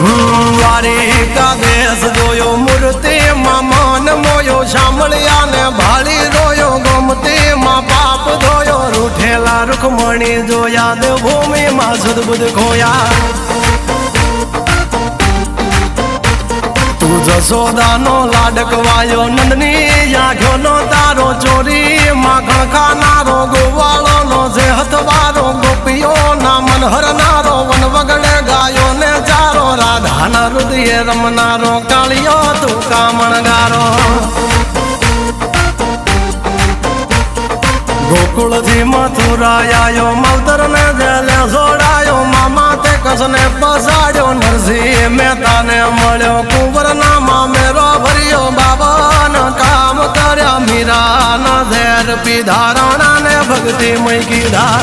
દ્વારિકા દેશ જોયો મૂર્તિમાં મન મોયો સાંભળ્યા ને ભાળી રોયો ગોમતીમાં પાપ ધોયો રૂઠેલા રૂખમણી જોયા દેવભૂમિમાં સદબુદ્ધ ખોયા તું જશોદાનો લાડકવાયો નંદની આંખોનો તારો ચોરી માખણ ખાનારો ગોવાળોનો જે હથવારો ગોપીઓના મન હરનારો વન વગડે ગાયો ને ચારો રાધાના હૃદયે રમનારો કાળિયો તું કામણગારો ગોકુળથી મથુરા આયો માવતર ને જેલે જોડાયો મામા તે કસને પસાડ્યો નરસિંહ મહેતાને મળ્યો કુંવરના મામેરો ભર્યો બાબાના કામ કર્યા મીરાના ઝેર પીધા રાણાને ભક્તિ મય કીધા